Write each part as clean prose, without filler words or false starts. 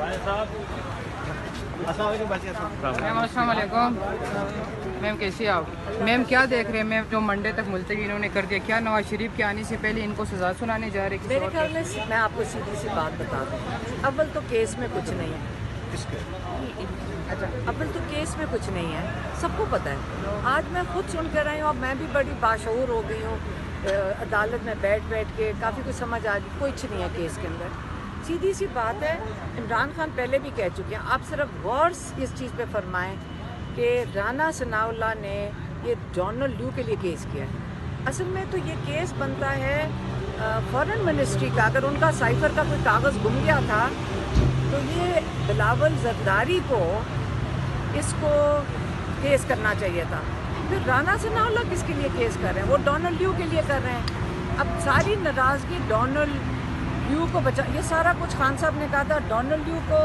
Ma'am अस्सलाम वालेकुम। Ma'am कैसी आप? मैम क्या देख रहे हैं मैम, जो मंडे तक मुलतवी इन्होंने कर दिया, क्या नवाज शरीफ के आने से पहले इनको सज़ा सुनाने जा रहे? मेरे ख्याल में मैं आपको सीधी सी बात बता दूँ, अव्वल तो केस में कुछ नहीं है। अच्छा, अव्वल तो केस में कुछ नहीं है, सबको पता है। आज मैं खुद सुन कर आई हूँ, अब मैं भी बड़ी बाशऊर हो गई हूँ, अदालत में बैठ के काफ़ी कुछ समझ आ गई। कुछ नहीं है केस के अंदर, सीधी सी बात है। इमरान खान पहले भी कह चुके हैं, आप सिर्फ गौर इस चीज़ पे फरमाएं कि राना सनाउल्लाह ने ये डोनाल्ड ल्यू के लिए केस किया है। असल में तो ये केस बनता है फॉरेन मिनिस्ट्री का। अगर उनका साइफर का कोई कागज़ गुम गया था तो ये बिलावल जरदारी को इसको केस करना चाहिए था। फिर राना सनाउल्लाह किसके लिए केस कर रहे हैं? वो डोनाल्ड ल्यू के लिए कर रहे हैं। अब सारी नाराज़गी डोनाल्ड ल्यू को बचा, ये सारा कुछ खान साहब ने कहा था, डोनाल्ड ल्यू को,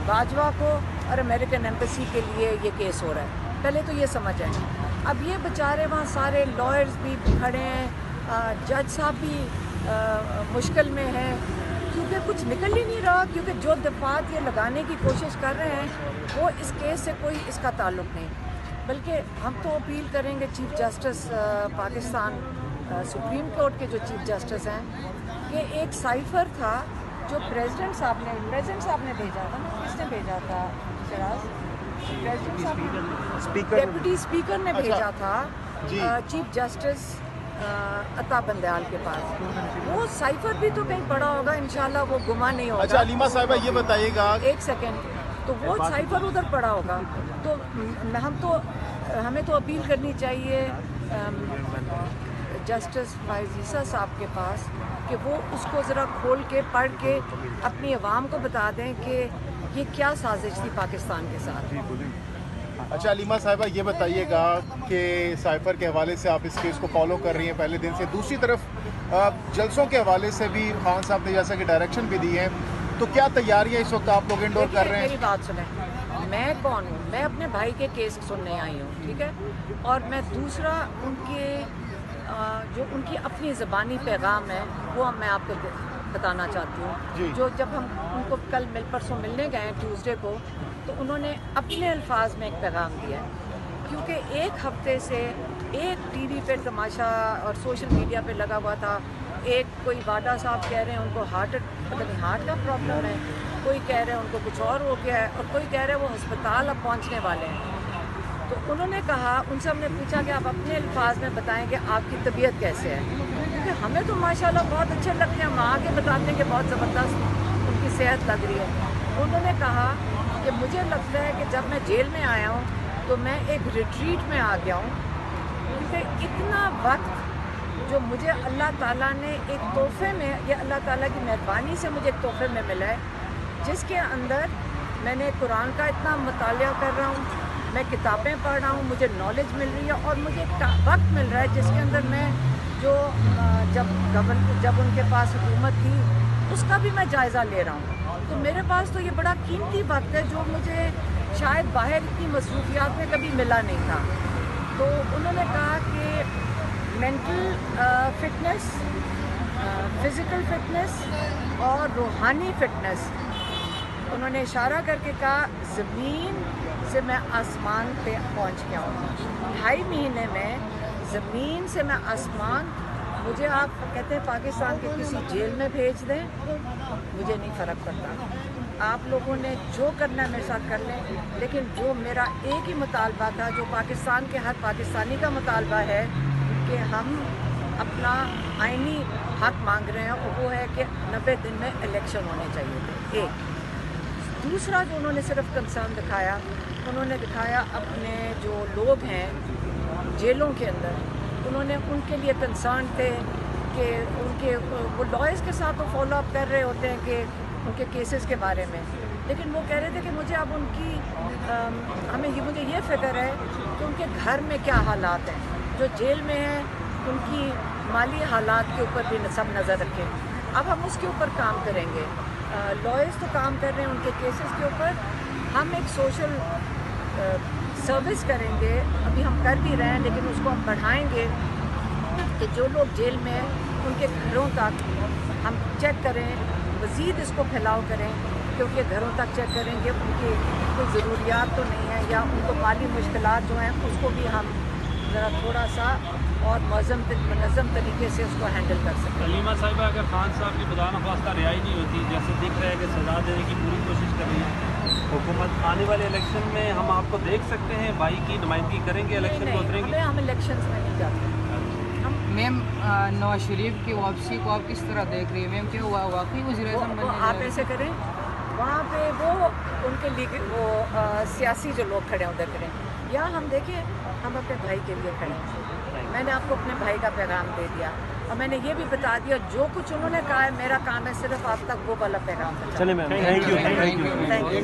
बाजवा को और अमेरिकन एम्बेसी के लिए ये केस हो रहा है। पहले तो ये समझ आए। अब ये बेचारे वहाँ सारे लॉयर्स भी खड़े हैं, जज साहब भी मुश्किल में हैं, क्योंकि कुछ निकल ही नहीं रहा। क्योंकि जो दफात ये लगाने की कोशिश कर रहे हैं वो इस केस से कोई इसका ताल्लुक़ नहीं। बल्कि हम तो अपील करेंगे chief justice Pakistan supreme court के जो चीफ जस्टिस हैं, कि एक साइफर था जो प्रेसिडेंट साहब ने भेजा था ना, किसने भेजा था शराज? प्रेसिडेंट साहब, डेप्यूटी स्पीकर ने भेजा था चीफ जस्टिस अता बंदयाल के पास। वो साइफर भी तो कहीं पड़ा होगा, इंशाल्लाह वो गुमा नहीं होगा। अच्छा अलीमा साहिबा ये बताइएगा, एक सेकेंड, तो वो साइफर उधर पड़ा होगा तो हमें तो अपील करनी चाहिए जस्टिस फाइज़ साहब के पास कि वो उसको ज़रा खोल के पढ़ के अपनी आवाम को बता दें कि ये क्या साजिश थी पाकिस्तान के साथ। अच्छा अलीमा साहिबा ये बताइएगा कि साइफर के हवाले से आप इस केस को फॉलो कर रही हैं पहले दिन से, दूसरी तरफ जलसों के हवाले से भी खान साहब ने जैसा कि डायरेक्शन भी दी है, तो क्या तैयारियां इस वक्त आप लोग इंडोर कर रहे हैं? मेरी बात सुने, मैं कौन हूँ? मैं अपने भाई के केस सुनने आई हूँ, ठीक है? और मैं दूसरा उनके जो उनकी अपनी ज़बानी पैगाम है वो मैं आपको बताना चाहती हूँ। जो जब हम उनको कल परसों मिलने गए ट्यूसडे को, तो उन्होंने अपने अल्फाज में एक पैगाम दिया है। क्योंकि एक हफ्ते से एक टीवी पे तमाशा और सोशल मीडिया पे लगा हुआ था, एक कोई वाडा साहब कह रहे हैं उनको हार्ट का प्रॉब्लम है, कोई कह रहे हैं उनको कुछ और हो गया है, और कोई कह रहे हैं वो अस्पताल अब पहुँचने वाले हैं। तो उन्होंने कहा, उनसे हमने पूछा कि आप अपने अल्फाज में बताएं कि आपकी तबीयत कैसे है, क्योंकि हमें तो माशाल्लाह बहुत अच्छे लगते हैं, हम आके बताते हैं कि बहुत ज़बरदस्त उनकी सेहत लग रही है। उन्होंने कहा कि मुझे लगता है कि जब मैं जेल में आया हूँ तो मैं एक रिट्रीट में आ गया हूँ, क्योंकि इतना वक्त जो मुझे अल्लाह ताला ने एक तोहफे में, या अल्लाह ताला की मेहरबानी से मुझे एक तोहफे में मिला है, जिसके अंदर मैंने कुरान का इतना मुतालिया कर रहा हूँ, मैं किताबें पढ़ रहा हूँ, मुझे नॉलेज मिल रही है, और मुझे वक्त मिल रहा है जिसके अंदर मैं जो जब उनके पास हुकूमत थी उसका भी मैं जायज़ा ले रहा हूँ। तो मेरे पास तो ये बड़ा कीमती वक्त है जो मुझे शायद बाहर इतनी मसरूफियात में कभी मिला नहीं था। तो उन्होंने कहा कि मेंटल फिटनेस, फिज़िकल फिटनेस और रूहानी फिटनेस, उन्होंने इशारा करके कहा ज़मीन से मैं आसमान पे पहुंच गया हूँ। 2.5 महीने में ज़मीन से मैं आसमान, मुझे आप कहते हैं पाकिस्तान के किसी जेल में भेज दें, मुझे नहीं फ़र्क पड़ता। आप लोगों ने जो करना है मेरे साथ कर लें, लेकिन जो मेरा एक ही मुतालबा था, जो पाकिस्तान के हर पाकिस्तानी का मुतालबा है कि हम अपना आइनी हक मांग रहे हैं, और वो है कि 90 दिन में इलेक्शन होने चाहिए थे। एक दूसरा जो उन्होंने सिर्फ कंसर्न दिखाया, उन्होंने दिखाया अपने जो लोग हैं जेलों के अंदर, उन्होंने उनके लिए कंसर्न थे कि उनके वो लॉयर्स के साथ तो फॉलो अप कर रहे होते हैं कि उनके केसेस के बारे में, लेकिन वो कह रहे थे कि मुझे अब उनकी मुझे ये फ़िक्र है कि उनके घर में क्या हालात हैं, जो जेल में हैं उनकी माली हालात के ऊपर भी सब नज़र रखें। अब हम उसके ऊपर काम करेंगे। लॉयर्स तो काम कर रहे हैं उनके केसेस के ऊपर, हम एक सोशल सर्विस करेंगे, अभी हम कर भी रहे हैं, लेकिन उसको हम बढ़ाएंगे कि जो लोग जेल में हैं उनके घरों तक हम चेक करें, मज़ीद इसको फैलाव करें कि कि उनके घरों तक चेक करेंगे, उनकी कोई ज़रूरियात तो नहीं है, या उनको माली मुश्किलात जो हैं उसको भी हम ज़रा थोड़ा सा और मनज़म तरीके से उसको हैंडल कर सकें। हलीमा साहिबा, अगर खान साहब की खुदा न खास्ता रिहाई नहीं होती, जैसे दिख रहा है कि सज़ा देने की पूरी कोशिश कर रही है हुकूमत, आने वाले इलेक्शन में हम आपको देख सकते हैं भाई की नुमाइंदगी करेंगे, इलेक्शन में उतरेंगे? हम इलेक्शन में नहीं जाते। मैम नवाज शरीफ की वापसी को आप किस तरह देख रही है मैम? क्या हुआ वाकई वज़ीर-ए-आज़म बनने जा आप रहे हैं? ऐसे करें, वहाँ पे वो उनके सियासी जो लोग खड़े हैं उधर करें, या हम देखिए हम अपने भाई के लिए खड़े हैं। मैंने आपको अपने भाई का पैगाम दे दिया, और मैंने ये भी बता दिया जो कुछ उन्होंने कहा है मेरा काम है सिर्फ आप तक वो वाला पैगाम पहुंचाना। चले ma'am, thank you. Thank you.